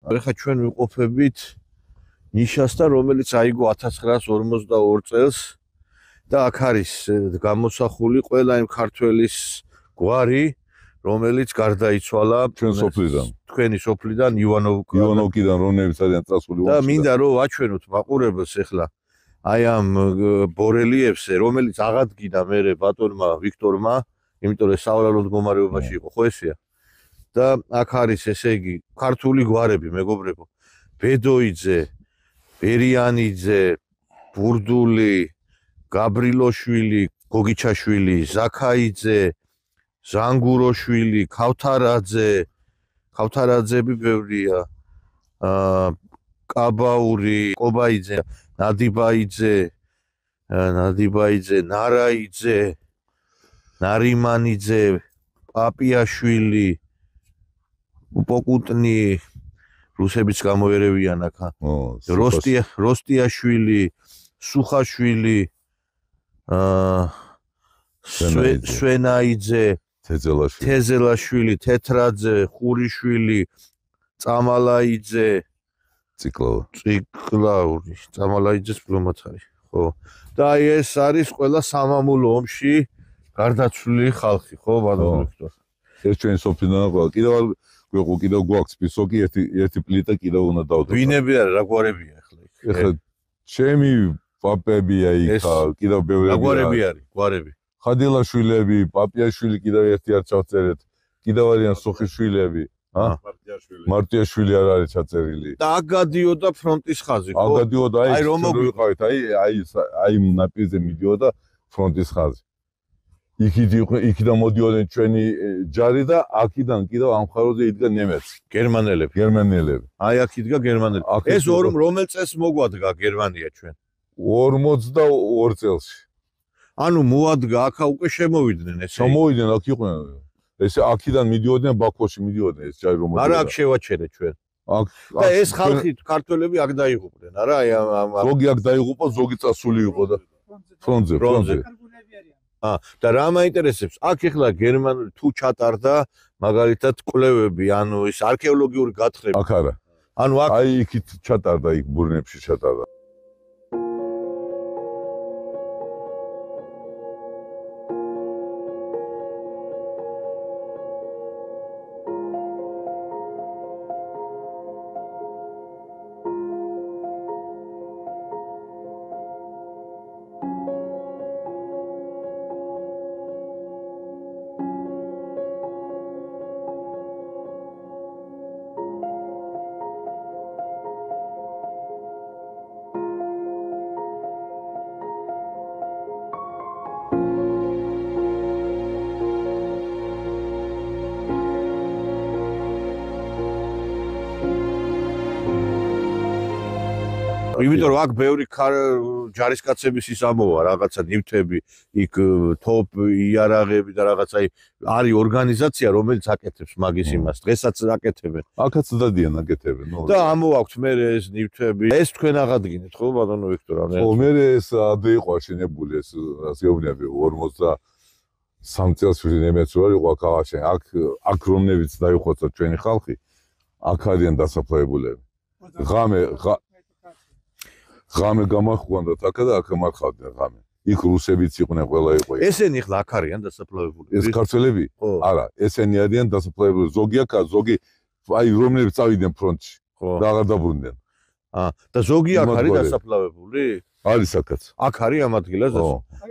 ეხლა ჩვენ ვიყოფებით ნიშასთან, რომელიც აიგო 1942 წელს და აქ არის გამოსახული ყველა იმ ქართველის გვარი, რომელიც გარდაიცვალა თქვენი სოფლიდან ივანოვკიდან, რომლებიც არიან წასული და მინდა რომ ვაჩვენოთ მაყურებელს ეხლა აი ამ ბორელიეფზე, რომელიც აღადგინა მერე ბატონმა ვიქტორმა, იმიტომ რომ სავალალო მდგომარეობაში იყო, ხო ესეა? და აქ არის ესე იგი ქართული გვარები, მეგობრებო. ბედოიძე, ბერიანიძე, ბურდული, გაბრილოშვილი, გოგიჩაშვილი, ზაქაიძე, ზანგუროშვილი, ქავთარაძეები ბევრია. კაბაური, კობაიძე, ნადიბაიძე, ნარაიძე, ნარიმანიძე, პაპიაშვილი, უპოკუტნი, რუსებიც გამოერევიან აქა. როსტიაშვილი, სუხაშვილი, სვენაიძე, თეზელაშვილი, თეთრაძე, ხურიშვილი, წამალაიძე, ციკლაური, წამალაიძეს პრომოთ არის, ხო? და აი ეს არის ყველა სამამულო ომში გარდაცვლილი ხალხი, ხო, ბატონო ვიქტორ? ეს ჩვენი სოფლიდან ყველა კიდევ გვაქვს პისოკი ერთი პლიტა კიდევ უნდა დავდოთ. ვინები არა, რა გვარებია ახლა იქ? ეხლა ჩემი პაპებია იქ, კიდევ ბევრები რა გვარები არის, გვარები? ხადილაშვილები, პაპიაშვილი კიდევ ერთი არ ჩავწერეთ, კიდევ არიან სოხიშვილები, მარტიაშვილი არ არის ჩაწერილი. და აქ გადიოდა ფრონტის ხაზი, ხო? აქ გადიოდა, აი რომ ვიყავით, აი ნაპირზე მიდიოდა ფრონტის ხაზი. იქიდან მოდიოდნენ ჩვენი ჯარი და აქიდან კიდევ ამ მხაროზე იდგა ნემეცი. გერმანელები. აი აქ იდგა გერმანელები. ეს რომელ წელს მოგვადგა გერმანია ჩვენ? 42 წელში. ანუ მოადგა აქა უკვე შემოვიდნენ ესე. შემოვიდნენ აქ იყვნენ. ესე აქიდან მიდიოდნენ ბაქოში მიდიოდნენ ეს ჯარი რომ. არა აქ შევაჩერეთ ჩვენ. და ეს ხალხი ქართველები აქ დაიღუპნენ, არა აი ამ ზოგი აქ დაიღუპა, ზოგი წასული იყო და ფრონტზე. და რა მაინტერესებს, აქ ეხლა გერმანული თუ ჩატარდა მაგალითად კვლევები, ანუ ეს არქეოლოგიური გათხრები. აქ არა. ანუ აქ აი იქით ჩატარდა, იქ ბურნებში ჩატარდა. იმიტომ რომ აქ ბევრი ჯარისკაცების ის ამოვა, რაღაცა ნივთები, იქ თოპ იარაღები და რაღაცა არის ორგანიზაცია, რომელიც აკეთებს მაგის იმას. დღესაც აკეთებენ. აქაც დადიან აკეთებენ. და ამოვაქვთ მე ეს ნივთები. ეს თქვენ აღადგინეთ, ხო, ბატონო ვიქტორ? ხო, მე ეს ადრე იყო აშენებული ეს რას გეუბნები 43 წელს ნემეცი ვარ იყო აქ აღაშენ. აქ რომლებიც დაიხოცა ჩვენი ხალხი, აქ არიან დასაფლავებულები. ღამე გამახვანდათ აქა და აქ მარხავდნენ ღამე. იქ რუსებიც იყვნენ, ყველა იყო. ესენი ხლა აქ არიან დასაფლავებული. ეს ქართველები? არა, ესენი არიან დასაფლავებული. ზოგი აქა, ზოგი აი რომლებიც წავიდნენ ფრონტში და აღარ დაბრუნდნენ. და ზოგი აქ არის დასაფლავებული? არის აქაც. აქ არის ამ ადგილას?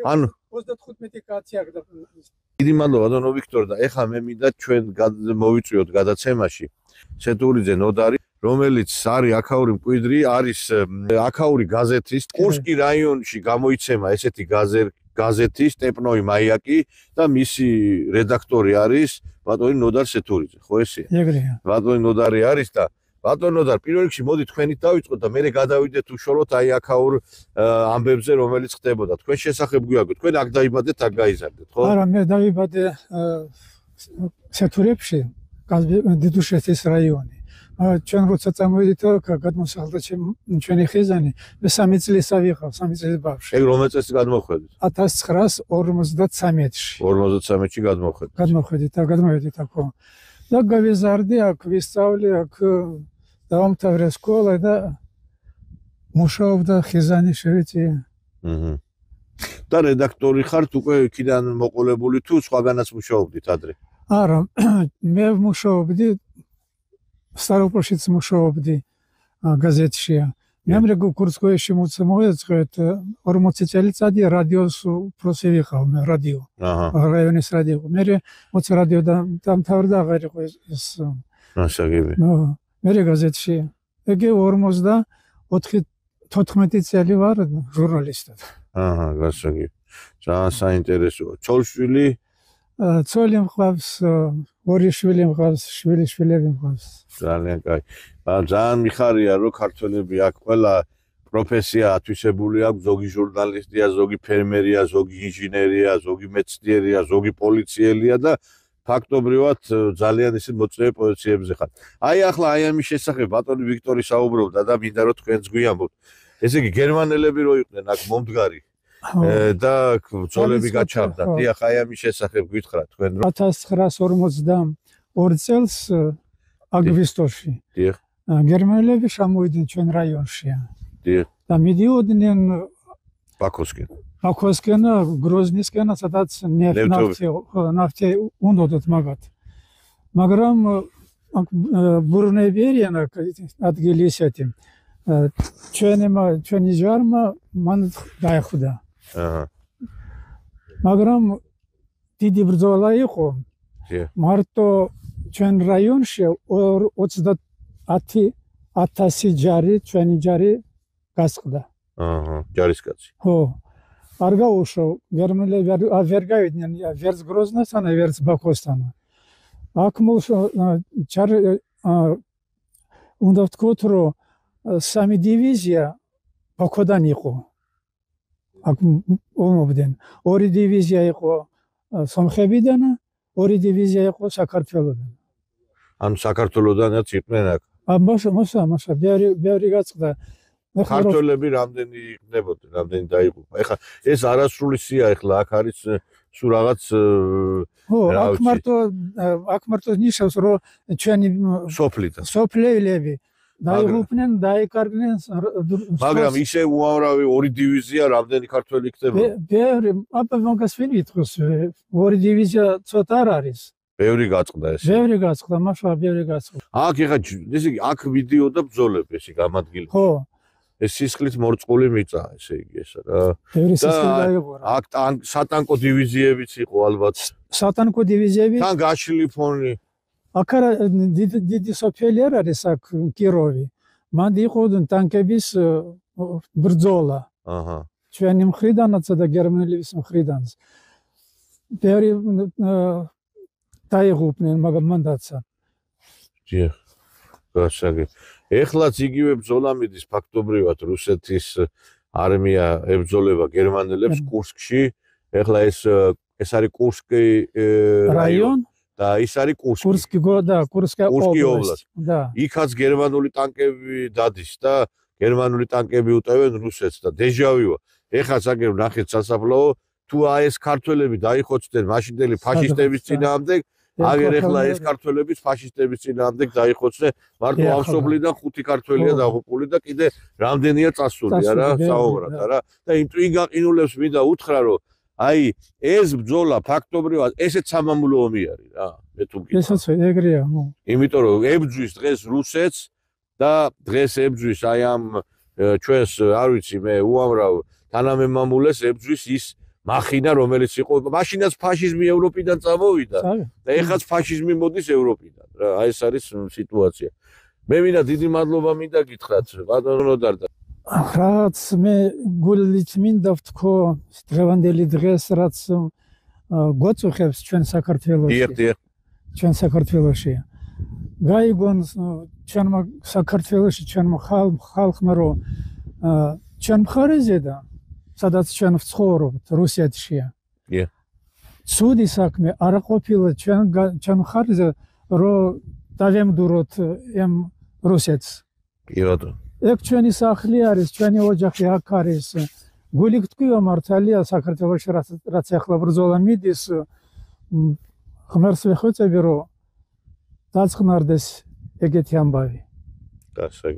ანუ 35 კაცი აქ დაბრუნდნენ. დიდი მადლობა ბატონო ვიქტორ და ეხლა მე მინდა ჩვენ მოვიწვიოთ გადაცემაში სეტურიძე ნოდარი, რომელიც არის აქაური მკვიდრი, არის აქაური გაზეთის კურსკი რაიონში გამოიცემა ესეთი გაზეთი სტეპნოი მაიაკი და მისი რედაქტორი არის ბატონი ნოდარ სეტურიძე, ხო ესეა? ეგრეა. ბატონი ნოდარი არის და ბატონო ნოდარ პირველ რიგში მოდით თქვენით დავიწყოთ და მე გადავიდეთ უშუალოდ აი აქაურ ამბებზე, რომელიც ხდებოდა. თქვენ შესახებ გვიაგოთ, თქვენ აქ დაიბადეთ, აქ გაიზარდეთ, ხო? არა, მე დავიბადე სეტურებში, დიდუშეთის რაიონი. ჩვენ როცა წამოვიდით გადმოსახლდა ჩვენი ხიზანი, მე 3 წლის ავიღავ, 3 წლის ბავშვი. ეგ რომელ წელს გადმოხვედით? 1953-ში. 53-ში გადმოხვედით. გადმოვედით აქ და გავიზარდი, აქ ვისწავლე, აქ დაამთავრა სკოლა და მუშაობდა ხიზანიშვილში. და რედაქტორი ხართ უკვე იქიდან მოყოლებული თუ სხვაგანაც მუშაობდით ადრე? არა, მე მუშაობდი სტაროპოლშიც მუშაობდი გაზეთში. მე კურსკოეში მოეწყეთ 40 წელიწადი რადიოს უფროსი ვიყავ, მე რადიო. რაიონის რადიო. მე 20 რადიო დამთავრდა აღარ იყო ეს ნასაგები. მე გაზეთში. ეგე 44 წელი ვარ ჟურნალისტად. გასაგები. ძალიან საინტერესოა. ცოლშვილი ცოლი მყავს, ორი შვილი მყავს, შვილიშვილები მყავს. ძალიან კაი. ძალიან მიხარია რომ ქართველები აქ ყველა პროფესია ათვისებული აქვს, ზოგი ჟურნალისტია, ზოგი ფერმერია, ზოგი ინჟინერია, ზოგი მეცნიერია, ზოგი პოლიციელია და ფაქტობრივად ძალიან ისე მოწვევ პოზიციებზე ხართ. აი ახლა აი ამის შესახებ ბატონი ვიქტორი საუბრობდა და მინდა რომ თქვენც გვიამბოთ. ესე იგი გერმანელები რო იყვნენ აქ მომდგარი და ბრძოლები გაჩაღდათ. დიახ, აი ამის შესახებ გითხრათ თქვენ რომ 1942 წელს აგვისტოში. დიახ. გერმანელები შემოვიდნენ ჩვენ რაიონში. დიახ. და მიდიოდნენ ბაქოსკენ. ბაქოსკენ, გროზნისკენ, სადაც ნაფტი უნდათ მაგათ. მაგრამ ბურნები არიან ადგილი ისეთი. ჩვენი ჯარმა მან დაეხუდა. მაგრამ დიდი ბრძოლა იყო. მარტო ჩვენ რაიონში 30,000 ჯარი, ჩვენი ჯარი გასყდა. ჯარისკაცი. ხო. არ გაუშო, გერმანელები ვერ გავიდნენ, ვერც გროზნასთან, ვერც ბაქოსთან. აქ უნდა ვთქვათ, რომ სამი დივიზია ბაქოდან იყო. აქ ომობდნენ. ორი დივიზია იყო სომხებიდან, ორი დივიზია იყო საქართველოდან. ანუ საქართველოდანაც იყვნენ აქ. მასა, ბევრი გაწყდა. ქართველები რამდენი იქნებოდნენ, რამდენი დაიღუპა. ეხლა ეს არასრული სია ეხლა აქ არის სულ რაღაც ხო, აქ მარტო ნიშნავს, რომ ჩვენი სოფლელები დაიღუპნენ, დაიკარგნენ. მაგრამ ისე უამრავი ორი დივიზია რამდენი ქართველი იქნებოდა? ბევრი, მაგას ვინ ვითხოვს? ორი დივიზია ცოტა არ არის. ბევრი გაწყდა ეს. ბევრი გაწყდა, მაშა ბევრი გაწყდა. აქ ეხლა ესე იგი აქ ვიდიოდა ბრძოლები ესე გამადგილი. ხო. ეს სისხლით მორწყული მიწა, ესე იგი ესა რა. ბევრი სისხლი დაიღო რა. აქ სატანკო დივიზიებიც იყო ალბათ. სატანკო დივიზიები? თან გაშლილი ფონი. აქ არა დიდი სოფელი არ არის აქ კიროვი. მან იყოდნენ ტანკების ბრძოლა. ჩვენი მხრიდანაც და გერმანელების მხრიდანაც. ბევრი დაიღუპნენ, მაგრამ მან დაცა. დიახ. გასაგები. ეხლაც იგივე ბრძოლა მიდის ფაქტობრივად რუსეთის არმია ებრძოლება გერმანელებს კურსკში. ეხლა ეს არის კურსკი რაიონი და ის არის კურსკი და კურსკი ობლასტი. და იქაც გერმანული ტანკები დადის და გერმანული ტანკები უტევენ რუსეთს და დეჟავივა. ეხლა აგერ ნახეთ სასაფლაო თუ აი ეს ქართველები დაიხოცდნენ მაშინდელი ფაშისტების წინააღმდეგ, აგერ ეხლა ეს ქართველებიც ფაშისტების წინააღმდეგ დაიხოცნენ, მარტო ამ სოფლიდან 5 ქართველია დაღუპული და კიდე რამდენია წასული არა საუბრად არა და იმ ტვინ გაყინულებს მინდა უთხრა რომ აი ეს ბრძოლა ფაქტობრივად ესეც სამამულო ომი არის რა მე თუ მგიტყვა. ესაც ეგრეა. იმიტომ რომ ებძვის დღეს რუსეთს და დღეს ებძვის აი ამ ჩვენს არ ვიცი მე უამრავ თანამემამულეს ებძვის ის მახინა რომელიც იყო მაშინაც ფაშიზმი ევროპიდან წამოვიდა და ეხაც ფაშიზმი მოდის ევროპიდან რა აი ეს არის სიტუაცია. მე მინდა დიდი მადლობა მინდა გითხრათ ბატონო დარდა. რაც მე გულით მინდა ვთქო დღევანდელი დღეს რაც გვაწუხებს ჩვენ საქართველოში. დიახ. ჩვენ საქართველოში. გაიგონ ჩვენმა საქართველოში ჩვენმა ხალხმა რომ ჩვენ მხარეზე და სადაც ჩვენ ვცხოვრობთ რუსეთშია. დიახ. ცუდი საქმე არ ყოფილა ჩვენ მხარეზე რომ დავემდუროთ ამ რუსეთს. კი ბატონო. ეგ ჩვენი სახლი არის, ჩვენი ოჯახი აქ არის. გული გთქვია მართალია საქართველოში რაც ახლა ბრძოლა მიდის, ღმერთს ვეხვეწები რომ დაწყნარდეს ეგეთი ამბავი. გასაგებია.